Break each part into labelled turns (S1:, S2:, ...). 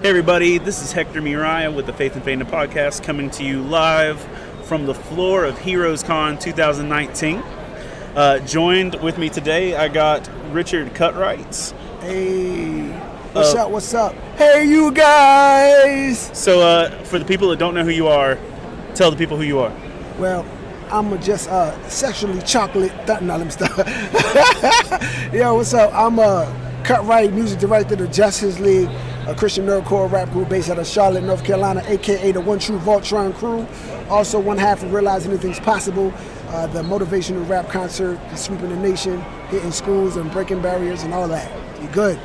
S1: Hey everybody, this is Hector Muriah with the Faith and Fandom podcast coming to you live from the floor of Heroes Con 2019. Joined with me today, I got Richard Cutright.
S2: Hey, what's up? Hey you guys!
S1: So for the people that don't know who you are, tell the people who you are.
S2: Well, I'm just sexually chocolate. No, let me stop. Yo, what's up? I'm Cutright, music director of JustHis League, a Christian nerdcore rap group based out of Charlotte, North Carolina, aka the One True Voltron crew. Also one half of Realize Anything's Possible, the motivational rap concert, sweeping the nation, hitting schools and breaking barriers and all that. You good?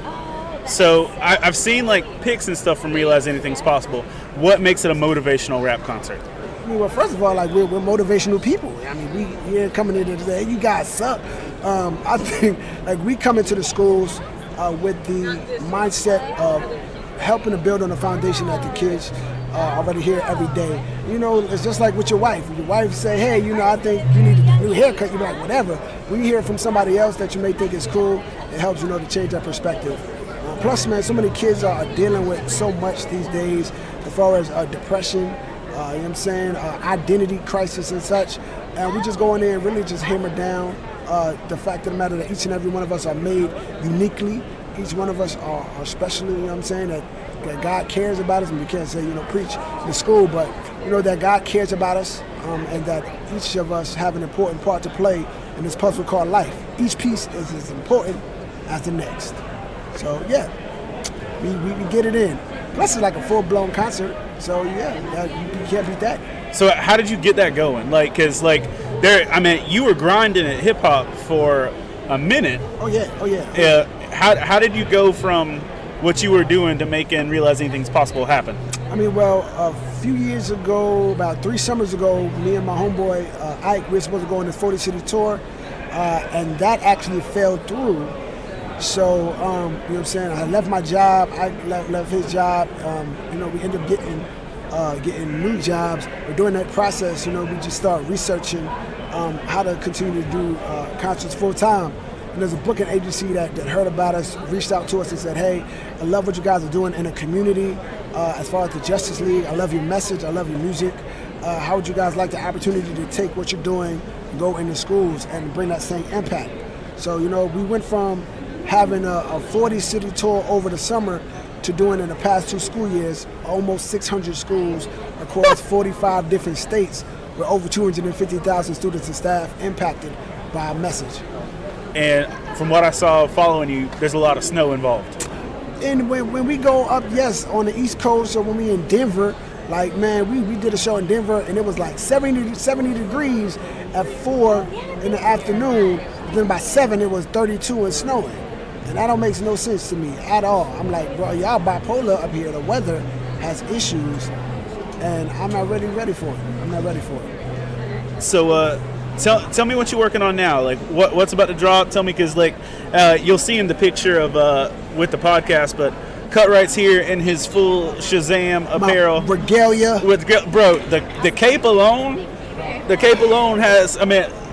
S1: So I've seen like pics and stuff from Realize Anything's Possible. What makes it a motivational rap concert?
S2: I mean, well, first of all, like we're we're people. I mean, we're coming in today. You guys suck. I think like we come into the schools with the mindset of helping to build on the foundation that the kids already here every day. You know, it's just like with your wife. Your wife say, hey, you know, I think you need a new haircut. You're like, whatever. When you hear it from somebody else that you may think is cool, it helps, you know, to change that perspective. Plus, man, so many kids are dealing with so much these days as far as depression, you know what I'm saying, identity crisis and such. And we just go in there and really just hammer down the fact of the matter that each and every one of us are made uniquely. Each one of us are special, you know what I'm saying, that God cares about us. And we can't say, you know, preach in school, but, you know, that God cares about us and that each of us have an important part to play in this puzzle called life. Each piece is as important as the next. So, yeah, we get it in. Plus, it's like a full-blown concert. So, yeah, you can't beat that.
S1: So how did you get that going? Like, because, like, you were grinding at hip-hop for a minute.
S2: Oh, yeah.
S1: How did you go from what you were doing to making Realize Anything's Possible happen?
S2: I mean, well, a few years ago, about 3 summers ago, me and my homeboy Ike, we were supposed to go on this 40-city tour, and that actually fell through. So, you know what I'm saying, I left my job, Ike left his job, you know, we ended up getting new jobs. But during that process, you know, we just started researching how to continue to do concerts full-time. And there's a booking agency that heard about us, reached out to us and said, hey, I love what you guys are doing in the community. As far as the JustHis League, I love your message, I love your music. How would you guys like the opportunity to take what you're doing, go into schools and bring that same impact? So, you know, we went from having a 40-city tour over the summer to doing in the past 2 school years, almost 600 schools across 45 different states with over 250,000 students and staff impacted by our message.
S1: And from what I saw following you, there's a lot of snow involved.
S2: And when we go up, yes, on the East Coast, or when we in Denver, like, man, we did a show in Denver, and it was like 70 degrees at 4 in the afternoon. Then by 7, it was 32 and snowing. And that don't make no sense to me at all. I'm like, bro, y'all bipolar up here. The weather has issues, and I'm not ready for it. I'm not ready for it.
S1: So, Tell me what you're working on now. Like what's about to drop. Tell me, because like you'll see in the picture of with the podcast, but Cutright's here in his full Shazam apparel,
S2: my regalia.
S1: Bro, the cape alone has.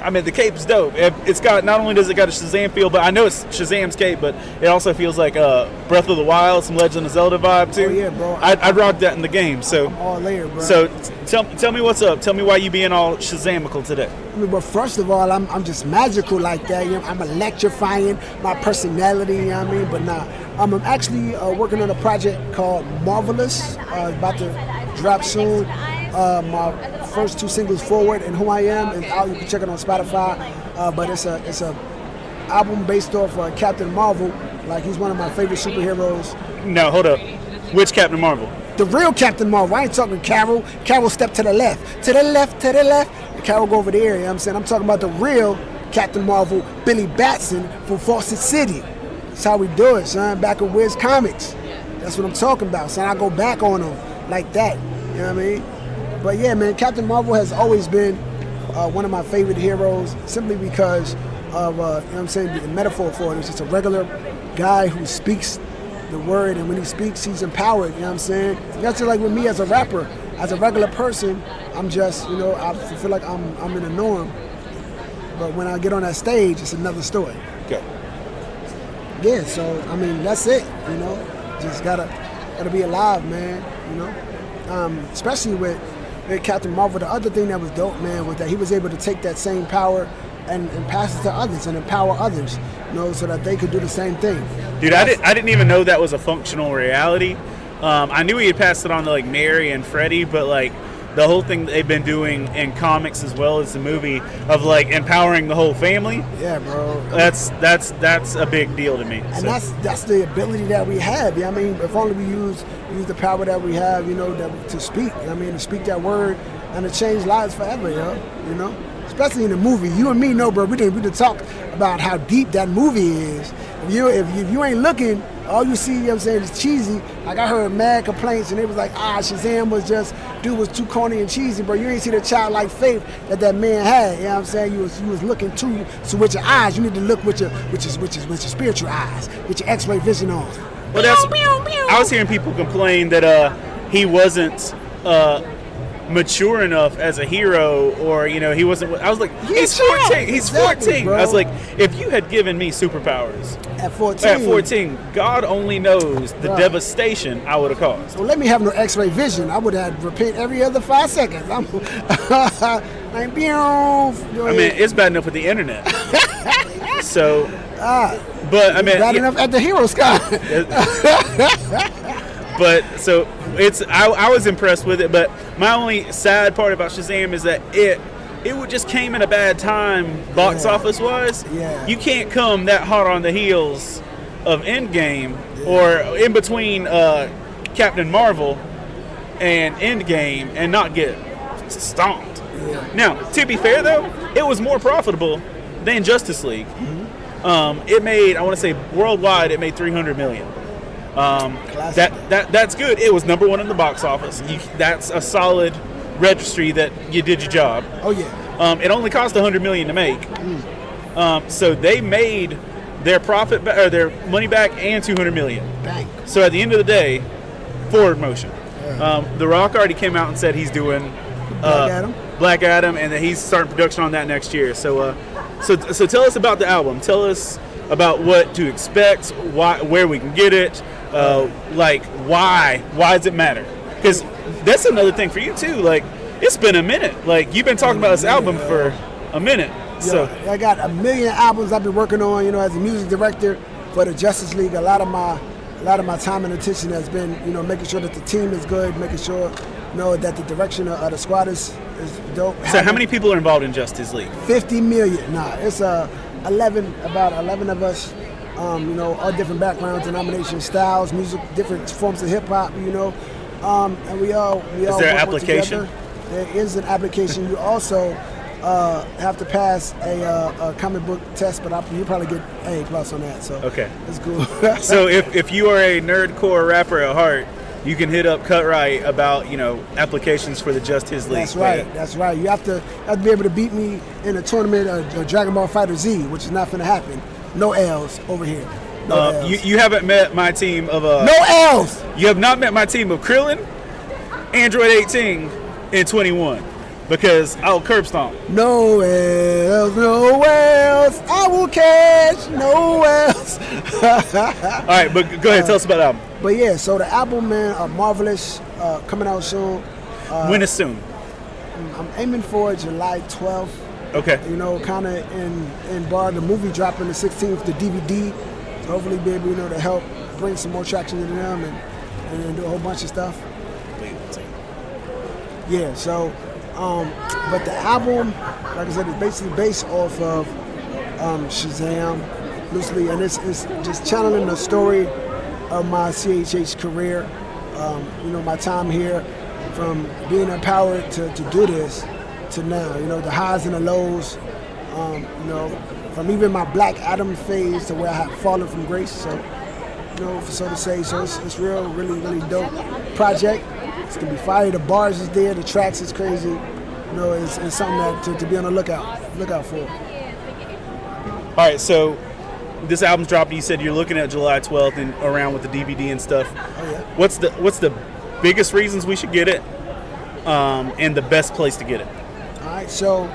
S1: I mean the cape's dope. It's got, not only does it got a Shazam feel, but I know it's Shazam's cape, but it also feels like Breath of the Wild, some Legend of Zelda vibe too.
S2: Oh yeah, bro.
S1: I'd rock that in the game. So
S2: I'm all layered, bro.
S1: So tell me what's up. Tell me why you being all Shazamical today.
S2: I mean, but first of all, I'm just magical like that. You know, I'm electrifying my personality. You know what I mean? But nah, I'm actually working on a project called Marvelus. About to drop soon. My first 2 singles, Forward and Who I Am, and you can check it on Spotify. But it's a album based off Captain Marvel. Like, he's one of my favorite superheroes.
S1: No, hold up. Which Captain Marvel?
S2: The real Captain Marvel. I ain't talking Carol. Carol step to the left. To the left, to the left. And Carol go over there, you know what I'm saying? I'm talking about the real Captain Marvel, Billy Batson from Fawcett City. That's how we do it, son. Back in Wiz Comics. That's what I'm talking about, son. I go back on them like that. You know what I mean? But yeah, man, Captain Marvel has always been one of my favorite heroes, simply because of, you know what I'm saying, the metaphor for it. It's just a regular guy who speaks the word, and when he speaks, he's empowered, you know what I'm saying? That's just like with me as a rapper. As a regular person, I'm just, you know, I feel like I'm in the norm. But when I get on that stage, it's another story.
S1: Okay.
S2: Yeah, so, I mean, that's it, you know? Just gotta to be alive, man. You know, especially with Captain Marvel. The other thing that was dope, man, was that he was able to take that same power and pass it to others and empower others, you know, so that they could do the same thing.
S1: Dude, I didn't even know that was a functional reality. I knew he had passed it on to like Mary and Freddie, but like the whole thing they've been doing in comics as well as the movie of like empowering the whole family.
S2: Yeah, bro.
S1: That's a big deal to me.
S2: And that's the ability that we have. Yeah, I mean, if only we use the power that we have, you know, to speak. I mean, to speak that word and to change lives forever, yo. You know, especially in the movie. You and me know, bro. We did talk about how deep that movie is. If you ain't looking, all you see, you know what I'm saying, is cheesy. Like I heard mad complaints, and it was like, Shazam was too corny and cheesy, bro. You ain't see the childlike faith that man had. You know what I'm saying? You was looking too. So with your eyes, you need to look with your spiritual eyes, with your X-ray vision on.
S1: Well, I was hearing people complain that he wasn't mature enough as a hero, or you know, he wasn't. I was like, he's 14. He's
S2: exactly,
S1: 14.
S2: Bro.
S1: I was like, if you had given me superpowers
S2: at 14,
S1: God only knows the devastation I would have caused.
S2: So let me have no X-ray vision. I would have repent every other 5 seconds. I'm like,
S1: I mean, it's bad enough with the internet. So, but I mean,
S2: bad enough at the hero sky.
S1: But so I was impressed with it. But my only sad part about Shazam is that it just came in a bad time box office wise.
S2: Yeah.
S1: You can't come that hot on the heels of Endgame or in between Captain Marvel and Endgame and not get stomped.
S2: Yeah.
S1: Now, to be fair though, it was more profitable than Justice League. Mm-hmm. It made, I want to say worldwide, it made $300 million. That's good. It was number 1 in the box office. That's a solid registry that you did your job.
S2: Oh yeah.
S1: It only cost $100 million to make. So they made their profit or their money back and $200 million.
S2: Bang.
S1: So at the end of the day, forward motion. The Rock already came out and said he's doing Black Adam, and that he's starting production on that next year. So tell us about the album. Tell us about what to expect, where we can get it, like why does it matter? Because that's another thing for you too. Like it's been a minute. Like you've been talking about this album for a minute. So
S2: I got a million albums I've been working on. You know, as a music director for the Justice League, a lot of my time and attention has been, you know, making sure that the team is good, making sure, you know, that the direction of the squad is dope.
S1: So how many people are involved in Justice League?
S2: 50 million. Nah, it's about 11 of us. You know, all different backgrounds, denominations, styles, music, different forms of hip hop. You know, and we all.
S1: Is there an application?
S2: Together. There is an application. You also have to pass a comic book test, but you probably get A+ on that. So
S1: okay,
S2: that's cool.
S1: So if you are a nerdcore rapper at heart, you can hit up Cutright about, you know, applications for the Just His League.
S2: That's right. That's right. You have to be able to beat me in a tournament of Dragon Ball Fighter Z, which is not going to happen. No L's over here. No L's.
S1: You haven't met my team of
S2: no L's.
S1: You have not met my team of Krillin, Android 18, and 21 because I'll curb stomp.
S2: No L's, no L's. I will catch no L's.
S1: All right, but go ahead. Tell us about the album.
S2: But yeah, so the album, man, Marvelous, coming out soon.
S1: When is soon?
S2: I'm aiming for July 12th.
S1: Okay.
S2: You know, kind of in bar. The movie dropping the 16th, the DVD. So hopefully be able, you know, to help bring some more traction to them and do a whole bunch of stuff. Yeah. So, but the album, like I said, is basically based off of Shazam, loosely, and it's just channeling the story of my CHH career. You know, my time here, from being empowered to do this to now, you know, the highs and the lows, you know, from even my Black Adam phase to where I have fallen from grace, so, you know, so to say. So it's real, really, really dope project. It's gonna be fire. The bars is there, the tracks is crazy. You know, it's something that to be on the lookout for.
S1: All right, so this album's dropped. You said you're looking at July 12th and around with the DVD and stuff.
S2: Oh yeah.
S1: What's the biggest reasons we should get it, and the best place to get it?
S2: All right, so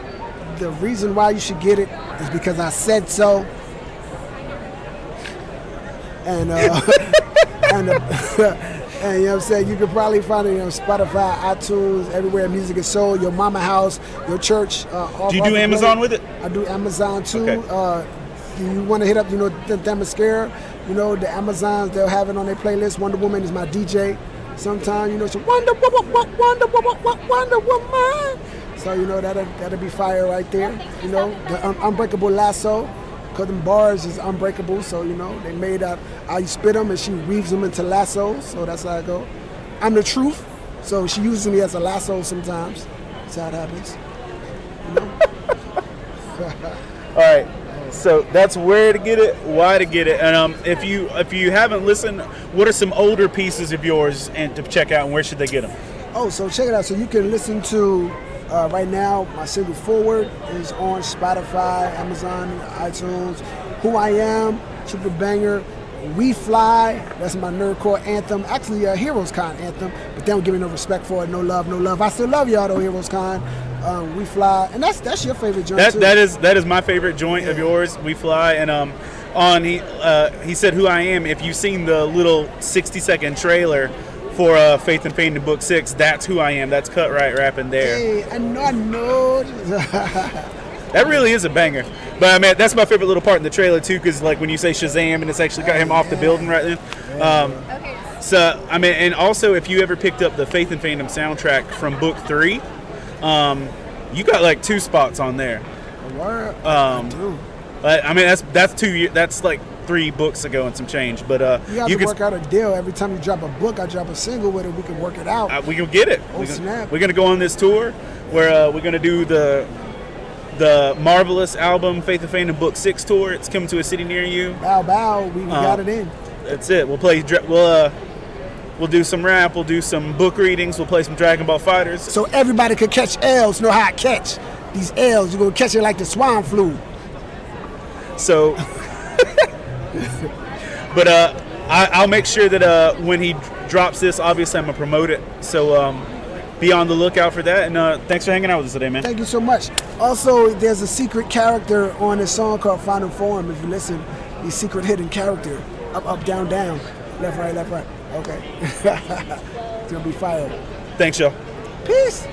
S2: the reason why you should get it is because I said so. And And you know what I'm saying? You can probably find it on Spotify, iTunes, everywhere music is sold, your mama house, your church.
S1: Do you do Amazon with it?
S2: I do Amazon too.
S1: Okay.
S2: You want to hit up, Themyscira, the Amazons, they'll have it on their playlist. Wonder Woman is my DJ. Sometimes, it's Wonder Woman. So, that'll be fire right there. The Unbreakable Lasso, because them bars is unbreakable. So, they made out, I spit them and she weaves them into lassos. So that's how I go. I'm the truth. So she uses me as a lasso sometimes. That's how it happens.
S1: All right. So that's where to get it, why to get it, and if you haven't listened, what are some older pieces of yours and to check out, and where should they get them?
S2: Oh, so check it out. So you can listen to right now. My single "Forward" is on Spotify, Amazon, iTunes. "Who I Am," super banger. "We Fly," that's my nerdcore anthem. Actually, a Heroes Con anthem, but they don't give me no respect for it. No love, no love. I still love y'all though, Heroes Con. "We Fly," and that's your favorite joint too.
S1: That is my favorite joint of yours. "We Fly," and he said "Who I Am." If you've seen the little 60-second trailer for Faith and Fandom Book 6, that's "Who I Am." That's Cutright rapping there.
S2: Hey, I know.
S1: That really is a banger. But I mean, that's my favorite little part in the trailer too, because like when you say Shazam and it's actually got him off the building right then. So I mean, and also if you ever picked up the Faith and Fandom soundtrack from Book 3. You got like 2 spots on there.
S2: I do.
S1: I mean, that's 2 years. That's like 3 books ago and some change. But
S2: you have to work out a deal. Every time you drop a book, I drop a single with it. We can work it out.
S1: We can get it.
S2: Oh, snap.
S1: We're gonna go on this tour where we're gonna do the Marvelus album Faith and Fandom Book 6 tour. It's coming to a city near you.
S2: Bow. We got it in.
S1: That's it. We'll do some rap, we'll do some book readings, we'll play some Dragon Ball Fighters.
S2: So everybody could catch L's, know how to catch these L's. You're going to catch it like the swine flu.
S1: So, but I'll make sure that when he drops this, obviously I'm going to promote it. So be on the lookout for that. And thanks for hanging out with us today, man.
S2: Thank you so much. Also, there's a secret character on this song called Final Form. If you listen, he's secret hidden character. Up, down, down. Left, right. Okay. It's going to be fire.
S1: Thanks, y'all.
S2: Peace.